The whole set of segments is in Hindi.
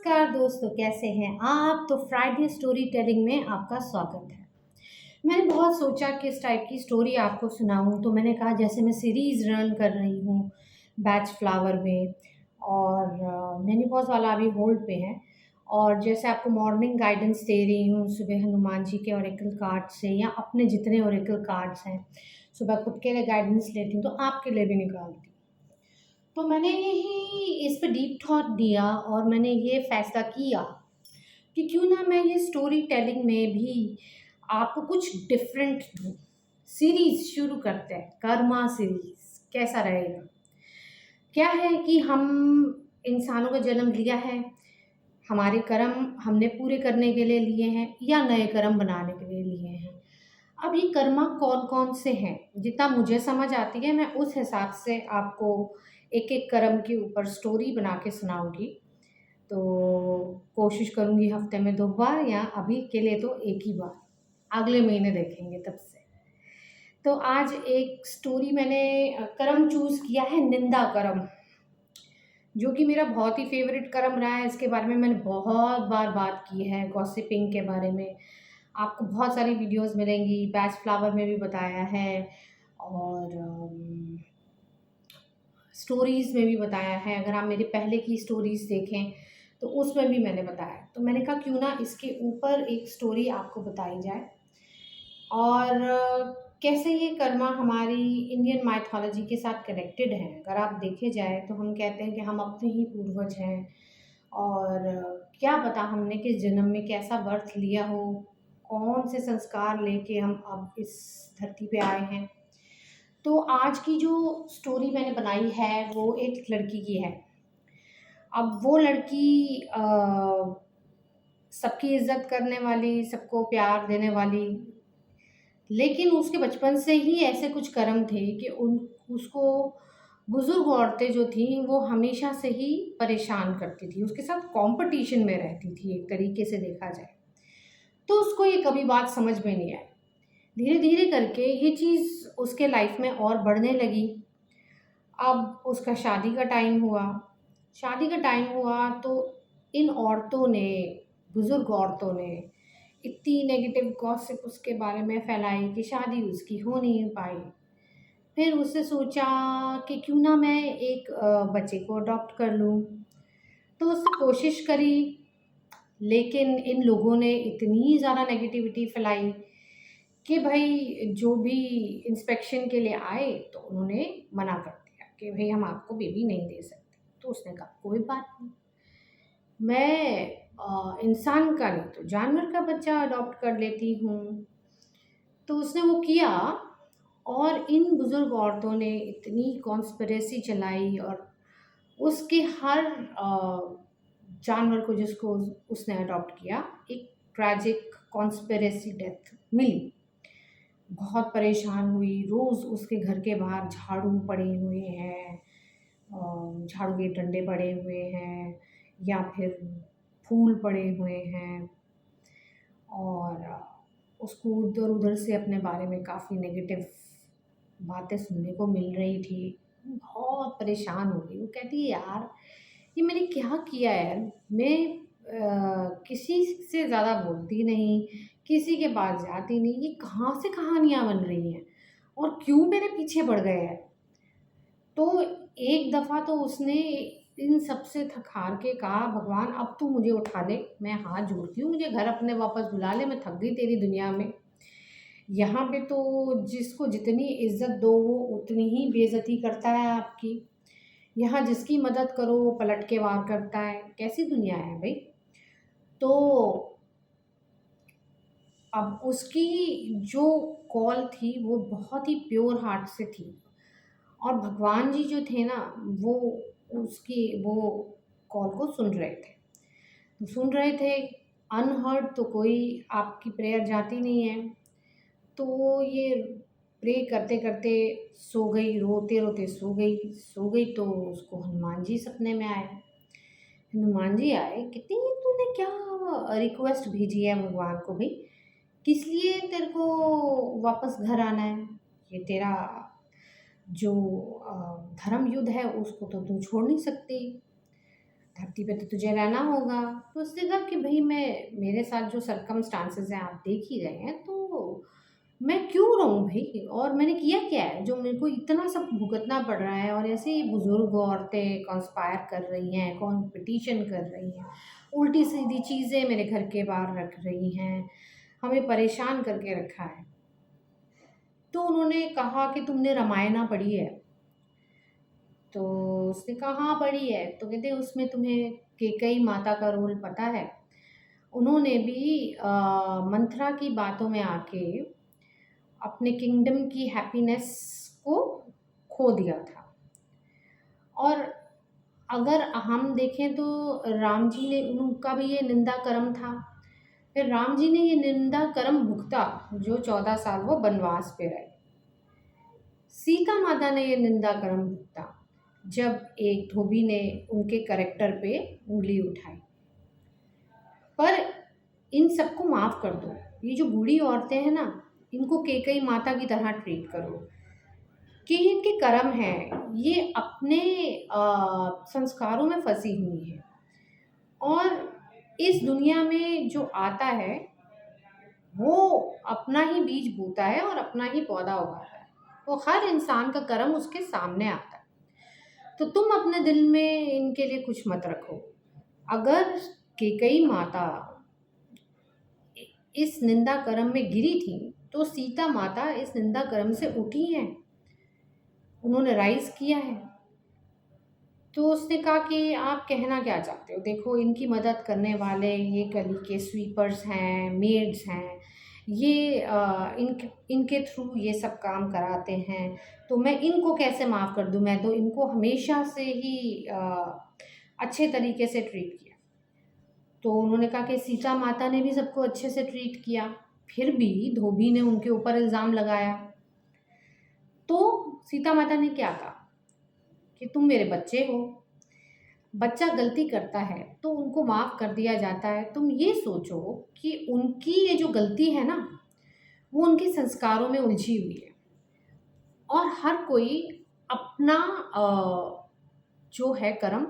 नमस्कार दोस्तों, कैसे हैं आप। तो फ्राइडे स्टोरी टेलिंग में आपका स्वागत है। मैंने बहुत सोचा कि इस टाइप की स्टोरी आपको सुनाऊं, तो मैंने कहा जैसे मैं सीरीज़ रन कर रही हूँ बैच फ्लावर में, और मेन्यूपॉज वाला अभी होल्ड पे है। और जैसे आपको मॉर्निंग गाइडेंस दे रही हूँ सुबह हनुमान जी के ओरेकल कार्ड से, या अपने जितने ओरेकल कार्ड्स हैं सुबह खुद के लिए गाइडेंस लेती हूँ, तो आपके लिए भी निकालती हूँ। तो मैंने यही इस पे डीप थॉट दिया और मैंने ये फैसला किया कि क्यों ना मैं ये स्टोरी टेलिंग में भी आपको कुछ डिफरेंट दूँ। सीरीज शुरू करते हैं, कर्मा सीरीज कैसा रहेगा। क्या है कि हम इंसानों का जन्म लिया है, हमारे कर्म हमने पूरे करने के लिए लिए हैं या नए कर्म बनाने के लिए लिए हैं। अब ये कर्मा कौन कौन से हैं, जितना मुझे समझ आती है मैं उस हिसाब से आपको एक एक कर्म के ऊपर स्टोरी बना के सुनाऊंगी। तो कोशिश करूंगी हफ्ते में 2 बार, या अभी के लिए तो एक ही बार, अगले महीने देखेंगे तब से। तो आज एक स्टोरी मैंने कर्म चूज किया है, निंदा कर्म, जो कि मेरा बहुत ही फेवरेट कर्म रहा है। इसके बारे में मैंने बहुत बार बात की है, गॉसिपिंग के बारे में आपको बहुत सारी वीडियोस मिलेंगी, बैच फ्लावर में भी बताया है, और स्टोरीज़ में भी बताया है। अगर आप मेरे पहले की स्टोरीज़ देखें तो उसमें भी मैंने बताया। तो मैंने कहा क्यों ना इसके ऊपर एक स्टोरी आपको बताई जाए, और कैसे ये कर्मा हमारी इंडियन माइथोलॉजी के साथ कनेक्टेड है। अगर आप देखे जाए तो हम कहते हैं कि हम अपने ही पूर्वज हैं, और क्या पता हमने किस जन्म में कैसा बर्थ लिया हो, कौन से संस्कार लेके हम अब इस धरती पे आए हैं। तो आज की जो स्टोरी मैंने बनाई है वो एक लड़की की है। अब वो लड़की सबकी इज्जत करने वाली, सबको प्यार देने वाली, लेकिन उसके बचपन से ही ऐसे कुछ कर्म थे कि उन उसको बुजुर्ग औरतें जो थी वो हमेशा से ही परेशान करती थी, उसके साथ कंपटीशन में रहती थी एक तरीके से देखा जाए। तो उसको ये कभी बात समझ में नहीं आई। धीरे धीरे करके ये चीज़ उसके लाइफ में और बढ़ने लगी। अब उसका शादी का टाइम हुआ। शादी का टाइम हुआ तो इन औरतों ने, बुजुर्ग औरतों ने इतनी नेगेटिव गॉसिप उसके बारे में फैलाई कि शादी उसकी हो नहीं पाई। फिर उसने सोचा कि क्यों ना मैं एक बच्चे को अडॉप्ट कर लूँ। तो उसने कोशिश करी, लेकिन इन लोगों ने इतनी ज़्यादा नेगेटिविटी फैलाई कि भाई जो भी इंस्पेक्शन के लिए आए तो उन्होंने मना कर दिया कि भाई हम आपको बेबी नहीं दे सकते। तो उसने कहा कोई बात नहीं, मैं इंसान का नहीं तो जानवर का बच्चा अडॉप्ट कर लेती हूँ। तो उसने वो किया, और इन बुजुर्ग औरतों ने इतनी कॉन्स्पिरेसी चलाई, और उसके हर जानवर को जिसको उसने अडॉप्ट किया, एक ट्रैजिक कॉन्स्पिरेसी डेथ मिली। बहुत परेशान हुई, रोज़ उसके घर के बाहर झाड़ू पड़े हुए हैं, झाड़ू के डंडे पड़े हुए हैं, या फिर फूल पड़े हुए हैं, और उसको इधर-उधर से अपने बारे में काफ़ी नेगेटिव बातें सुनने को मिल रही थी। बहुत परेशान हो गई। वो कहती है यार, ये मैंने क्या किया है? मैं किसी से ज़्यादा बोलती नहीं, किसी के पास जाती नहीं, ये कहाँ से कहानियाँ बन रही हैं और क्यों मेरे पीछे पड़ गए हैं? तो एक दफ़ा तो उसने इन सब से थक हार के कहा, भगवान अब तू मुझे उठा ले, मैं हाथ जोड़ती हूँ, मुझे घर अपने वापस बुला ले, मैं थक गई तेरी दुनिया में। यहाँ पे तो जिसको जितनी इज़्ज़त दो वो उतनी ही बेइज़्ज़ती करता है आपकी। यहाँ जिसकी मदद करो वो पलट के वार करता है। कैसी दुनिया है भई? तो अब उसकी जो कॉल थी वो बहुत ही प्योर हार्ट से थी, और भगवान जी जो थे ना, वो उसकी वो कॉल को सुन रहे थे। तो सुन रहे थे, अनहर्ड तो कोई आपकी प्रेयर जाती नहीं है। तो वो ये प्रे करते-करते सो गई, रोते-रोते सो गई तो उसको हनुमान जी सपने में आए। हनुमान जी आए, कहते ये तूने क्या रिक्वेस्ट भेजी है भगवान को भई? किस लिए तेरे को वापस घर आना है? ये तेरा जो धर्म युद्ध है उसको तो तू छोड़ नहीं सकती। धरती पे तो तुझे रहना होगा। तो उसने कहा कि भई मैं मेरे साथ जो सर्कमस्टांसेस हैं आप देख ही रहे हैं, तो मैं क्यों रहूँ भई, और मैंने किया क्या है जो मेरे को इतना सब भुगतना पड़ रहा है, और ऐसे ही बुज़ुर्ग औरतें कॉन्स्पायर कर रही हैं, कॉम्पिटिशन कर रही हैं, उल्टी-सीधी चीज़ें मेरे घर के बाहर रख रही हैं, हमें परेशान करके रखा है। तो उन्होंने कहा कि तुमने रामायणा पढ़ी है? तो उसने कहा हाँ पढ़ी है। तो कहते उसमें तुम्हें कैकेयी माता का रोल पता है? उन्होंने भी मंथरा की बातों में आके अपने किंगडम की हैप्पीनेस को खो दिया था। और अगर हम देखें तो राम जी ने, उनका भी ये निंदा कर्म था। फिर राम जी ने ये निंदा कर्म भुगता, जो 14 साल वो वनवास पे रहे। सीता माता ने ये निंदा कर्म भुगता, जब एक धोबी ने उनके करैक्टर पे उंगली उठाई। पर इन सबको माफ़ कर दो। ये जो बूढ़ी औरतें हैं ना, इनको कैकेयी माता की तरह ट्रीट करो कि इनके कर्म हैं, ये अपने संस्कारों में फंसी हुई हैं, और इस दुनिया में जो आता है वो अपना ही बीज बोता है और अपना ही पौधा उगाता है। तो हर इंसान का कर्म उसके सामने आता है। तो तुम अपने दिल में इनके लिए कुछ मत रखो। अगर कैकेयी माता इस निंदा कर्म में गिरी थी, तो सीता माता इस निंदा कर्म से उठी हैं, उन्होंने राइज किया है। तो उसने कहा कि आप कहना क्या चाहते हो? देखो इनकी मदद करने वाले ये गली के स्वीपर्स हैं, मेड्स हैं, ये इनके थ्रू ये सब काम कराते हैं, तो मैं इनको कैसे माफ़ कर दूँ? मैं तो इनको हमेशा से ही अच्छे तरीके से ट्रीट किया। तो उन्होंने कहा कि सीता माता ने भी सबको अच्छे से ट्रीट किया, फिर भी धोबी ने उनके ऊपर इल्ज़ाम लगाया। तो सीता माता ने क्या कहा कि तुम मेरे बच्चे हो, बच्चा गलती करता है तो उनको माफ़ कर दिया जाता है। तुम ये सोचो कि उनकी ये जो गलती है ना, वो उनके संस्कारों में उलझी हुई है, और हर कोई अपना जो है कर्म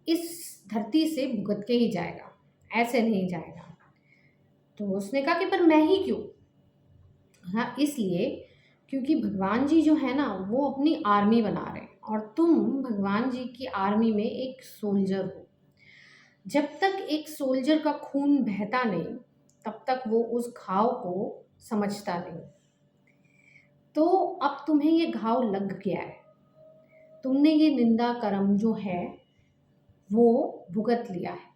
इस धरती से भुगत के ही जाएगा, ऐसे नहीं जाएगा। तो उसने कहा कि पर मैं ही क्यों? हाँ, इसलिए क्योंकि भगवान जी जो है ना, वो अपनी आर्मी बना रहे हैं, और तुम भगवान जी की आर्मी में एक सोल्जर हो। जब तक एक सोल्जर का खून बहता नहीं, तब तक वो उस घाव को समझता नहीं। तो अब तुम्हें ये घाव लग गया है, तुमने ये निंदा कर्म जो है वो भुगत लिया है,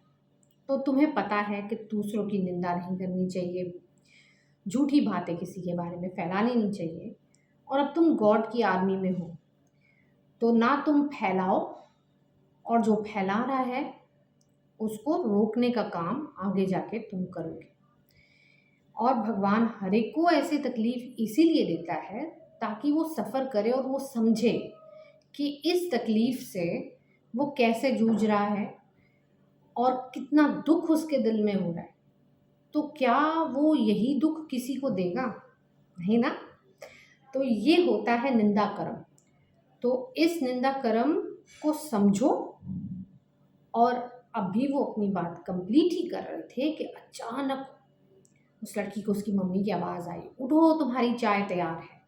तो तुम्हें पता है कि दूसरों की निंदा नहीं करनी चाहिए, झूठी बातें किसी के बारे में फैलानी नहीं चाहिए। और अब तुम गॉड की आर्मी में हो, तो ना तुम फैलाओ, और जो फैला रहा है उसको रोकने का काम आगे जाके तुम करोगे। और भगवान हर एक को ऐसी तकलीफ इसीलिए देता है ताकि वो सफ़र करे और वो समझे कि इस तकलीफ से वो कैसे जूझ रहा है और कितना दुख उसके दिल में हो रहा है। तो क्या वो यही दुख किसी को देगा? नहीं ना। तो ये होता है निंदा कर्म। तो इस निंदा कर्म को समझो। और अभी वो अपनी बात कंप्लीट ही कर रहे थे कि अचानक उस लड़की को उसकी मम्मी की आवाज़ आई, उठो तुम्हारी चाय तैयार है।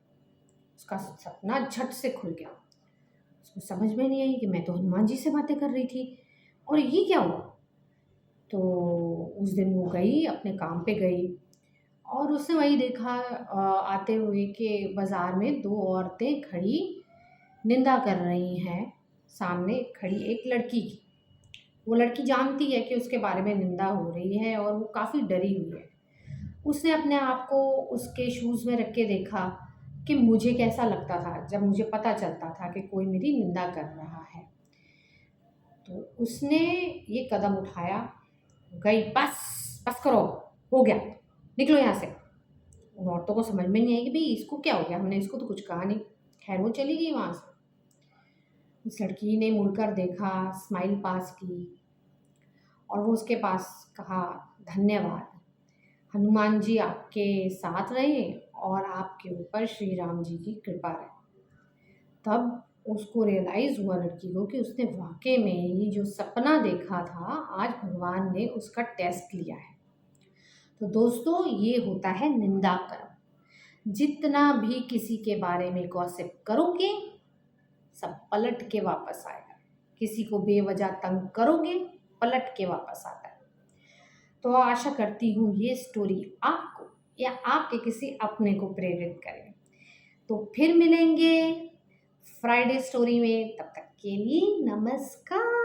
उसका सपना झट से खुल गया। उसको समझ में नहीं आई कि मैं तो हनुमान जी से बातें कर रही थी, और ये क्या हुआ। तो उस दिन वो गई, अपने काम पे गई, और उसने वही देखा आते हुए कि बाज़ार में दो औरतें खड़ी निंदा कर रही हैं, सामने खड़ी एक लड़की की। वो लड़की जानती है कि उसके बारे में निंदा हो रही है, और वो काफ़ी डरी हुई है। उसने अपने आप को उसके शूज़ में रख के देखा कि मुझे कैसा लगता था जब मुझे पता चलता था कि कोई मेरी निंदा कर रहा है। तो उसने ये कदम उठाया, गई, बस बस करो, हो गया, निकलो यहाँ से। उन औरतों को समझ में नहीं आई कि भाई इसको क्या हो गया, हमने इसको तो कुछ कहा नहीं। खैर वो चली गई वहाँ से। उस लड़की ने मुड़कर देखा, स्माइल पास की, और वो उसके पास कहा, धन्यवाद, हनुमान जी आपके साथ रहे और आपके ऊपर श्री राम जी की कृपा रहे। तब उसको रियलाइज़ हुआ लड़की को कि उसने वाक़ई में ही जो सपना देखा था, आज भगवान ने उसका टेस्ट लिया है। तो दोस्तों, ये होता है निंदा कर्म। जितना भी किसी के बारे में गॉसिप करोगे, सब पलट के वापस आएगा। किसी को बेवजह तंग करोगे, पलट के वापस आता है। तो आशा करती हूँ ये स्टोरी आपको या आपके किसी अपने को प्रेरित करे। तो फिर मिलेंगे फ्राइडे स्टोरी में, तब तक के लिए नमस्कार।